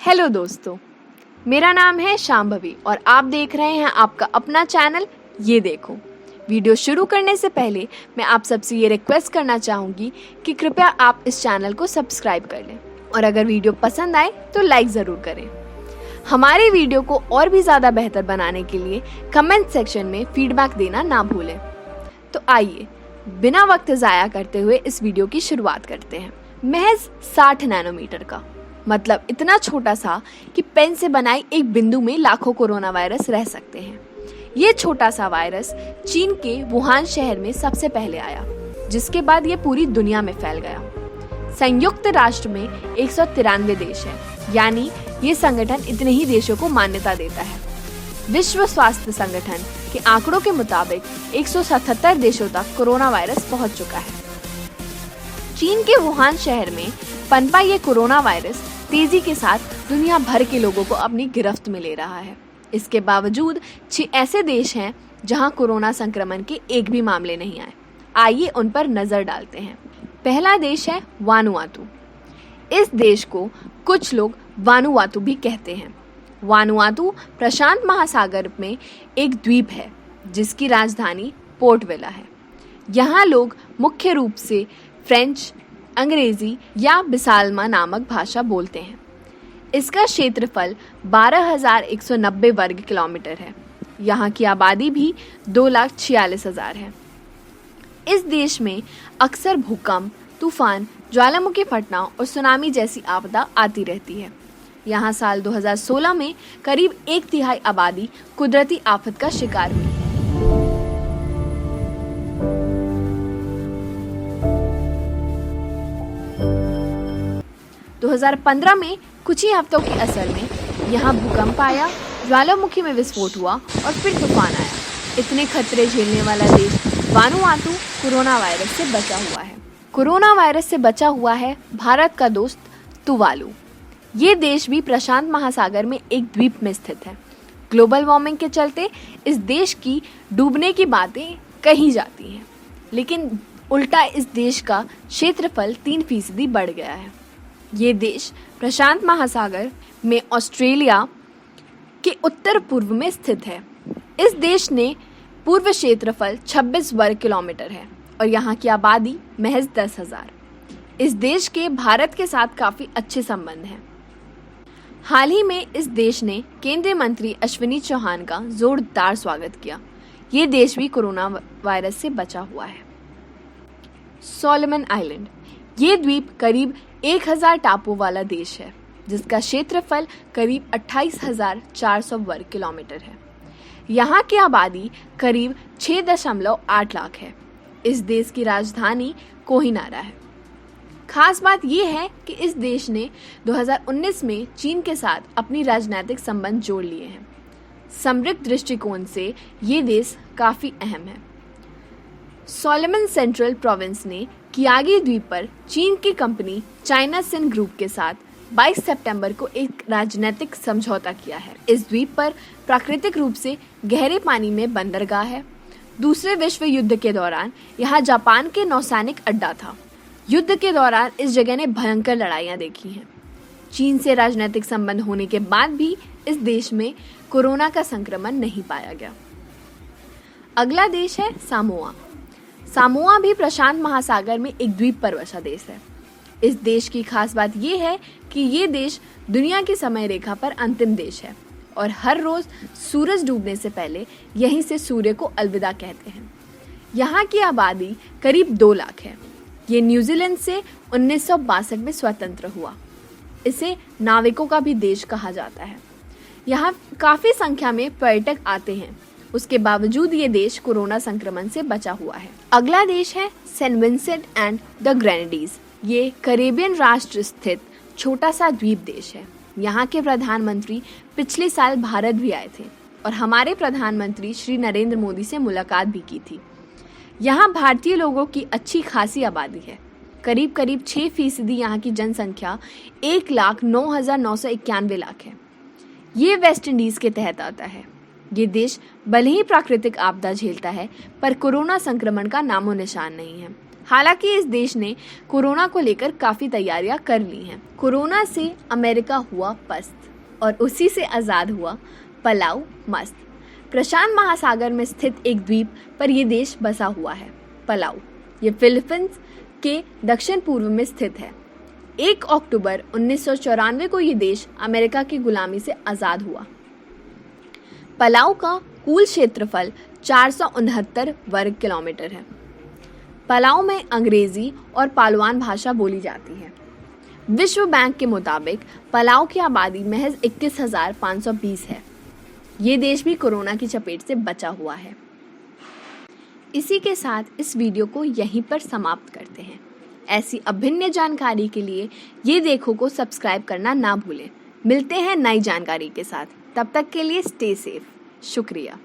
Hello दोस्तों, मेरा नाम है शांभवी और आप देख रहे हैं आपका अपना चैनल ये देखो। वीडियो शुरू करने से पहले मैं आप सबसे ये रिक्वेस्ट करना चाहूँगी कि कृपया आप इस चैनल को सब्सक्राइब कर लें और अगर वीडियो पसंद आए तो लाइक ज़रूर करें। हमारे वीडियो को और भी ज़्यादा बेहतर बनाने के लिए कमेंट सेक्शन में फीडबैक देना ना भूलें। तो आइए बिना वक्त ज़ाया करते हुए इस वीडियो की शुरुआत करते हैं। महज 60 नैनोमीटर का मतलब इतना छोटा सा कि पेन से बनाई एक बिंदु में लाखों कोरोना वायरस रह सकते हैं। ये छोटा सा वायरस चीन के वुहान शहर में सबसे पहले आया, जिसके बाद ये पूरी दुनिया में फैल गया। संयुक्त राष्ट्र में 193 देश है, यानी ये संगठन इतने ही देशों को मान्यता देता है। विश्व स्वास्थ्य संगठन के आंकड़ों के मुताबिक 177 देशों तक कोरोना वायरस पहुंच चुका है। चीन के वुहान शहर में पनपा ये कोरोना वायरस तेजी के साथ दुनिया भर के लोगों को अपनी गिरफ्त में ले रहा है। इसके बावजूद 6 ऐसे देश हैं जहां कोरोना संक्रमण के एक भी मामले नहीं आए। आइए उन पर नजर डालते हैं। पहला देश है वानुआतू। इस देश को कुछ लोग वानुआतू भी कहते हैं। वानुआतू प्रशांत महासागर में एक द्वीप है जिसकी राजधानी पोर्ट वेला है। यहाँ लोग मुख्य रूप से फ्रेंच, अंग्रेजी या बिसाल्मा नामक भाषा बोलते हैं। इसका क्षेत्रफल 12,190 वर्ग किलोमीटर है। यहाँ की आबादी भी 2,46,000 है। इस देश में अक्सर भूकंप, तूफान, ज्वालामुखी फटना और सुनामी जैसी आपदा आती रहती है। यहाँ साल 2016 में करीब 1/3 आबादी कुदरती आफत का शिकार हुई। 2015 में कुछ ही हफ्तों के असर में यहाँ भूकंप आया, ज्वालामुखी में विस्फोट हुआ और फिर तूफान आया। इतने खतरे झेलने वाला देश वानुआतू कोरोना वायरस से बचा हुआ है। कोरोना वायरस से बचा हुआ है भारत का दोस्त तुवालू। ये देश भी प्रशांत महासागर में एक द्वीप में स्थित है। ग्लोबल वार्मिंग के चलते इस देश की डूबने की बातें कही जाती हैं, लेकिन उल्टा इस देश का क्षेत्रफल 3% बढ़ गया है। ये देश प्रशांत महासागर में ऑस्ट्रेलिया के उत्तर पूर्व में स्थित है। इस देश ने पूर्व क्षेत्रफल 26 वर्ग किलोमीटर है और यहाँ की आबादी महज 10,000। इस देश के भारत के साथ काफ़ी अच्छे संबंध हैं। हाल ही में इस देश ने केंद्रीय मंत्री अश्विनी चौहान का जोरदार स्वागत किया। ये देश भी कोरोना वायरस से बचा हुआ है। Solomon island. ये द्वीप करीब 1,000 टापुओं वाला देश है, जिसका क्षेत्रफल करीब 28,400 वर्ग किलोमीटर है। यहाँ की आबादी करीब 6.8 लाख है। इस देश की राजधानी कोहिनारा है। खास बात यह है कि इस देश ने 2019 में चीन के साथ अपनी राजनीतिक संबंध जोड़ लिए हैं। समृद्ध दृष्टिकोण से ये देश काफ़ी अहम है। सोलोमन सेंट्रल प्रोविंस ने कियागी द्वीप पर चीन की कंपनी चाइना सिन ग्रुप के साथ 22 सितंबर को एक राजनीतिक समझौता किया है। इस द्वीप पर प्राकृतिक रूप से गहरे पानी में बंदरगाह है। दूसरे विश्व युद्ध के दौरान यहाँ जापान के नौसैनिक अड्डा था। युद्ध के दौरान इस जगह ने भयंकर लड़ाइयाँ देखी हैं। चीन से राजनीतिक संबंध होने के बाद भी इस देश में कोरोना का संक्रमण नहीं पाया गया। अगला देश है सामोआ। सामोआ भी प्रशांत महासागर में एक द्वीप पर बसा देश है। इस देश की खास बात यह है कि ये देश दुनिया की समय रेखा पर अंतिम देश है और हर रोज सूरज डूबने से पहले यहीं से सूर्य को अलविदा कहते हैं। यहाँ की आबादी करीब 2 लाख है। ये न्यूजीलैंड से 1962 में स्वतंत्र हुआ। इसे नाविकों का भी देश कहा जाता है। यहाँ काफ़ी संख्या में पर्यटक आते हैं। उसके बावजूद ये देश कोरोना संक्रमण से बचा हुआ है। अगला देश है Saint Vincent and the Grenadines. ये कैरेबियन राष्ट्र स्थित छोटा सा द्वीप देश है। यहाँ के प्रधानमंत्री पिछले साल भारत भी आए थे और हमारे प्रधानमंत्री श्री नरेंद्र मोदी से मुलाकात भी की थी। यहाँ भारतीय लोगों की अच्छी खासी आबादी है। करीब 6% यहाँ की जनसंख्या 1,09,991 लाख है। ये वेस्ट इंडीज़ के तहत आता है। ये देश भले ही प्राकृतिक आपदा झेलता है, पर कोरोना संक्रमण का नामो निशान नहीं है। हालांकि इस देश ने कोरोना को लेकर काफ़ी तैयारियां कर ली हैं। कोरोना से अमेरिका हुआ पस्त और उसी से आज़ाद हुआ पलाऊ मस्त। प्रशांत महासागर में स्थित एक द्वीप पर यह देश बसा हुआ है। पलाऊ ये फिलीपींस के दक्षिण पूर्व में स्थित है। 1 अक्टूबर 1994 को ये देश अमेरिका की गुलामी से आज़ाद हुआ। पलाऊ का कुल क्षेत्रफल 469 वर्ग किलोमीटर है। पलाऊ में अंग्रेजी और पालवान भाषा बोली जाती है। विश्व बैंक के मुताबिक पलाऊ की आबादी महज 21,520 है। ये देश भी कोरोना की चपेट से बचा हुआ है। इसी के साथ इस वीडियो को यहीं पर समाप्त करते हैं। ऐसी अभिन्न जानकारी के लिए ये देखो को सब्सक्राइब करना ना भूलें। मिलते हैं नई जानकारी के साथ, तब तक के लिए स्टे सेफ। शुक्रिया।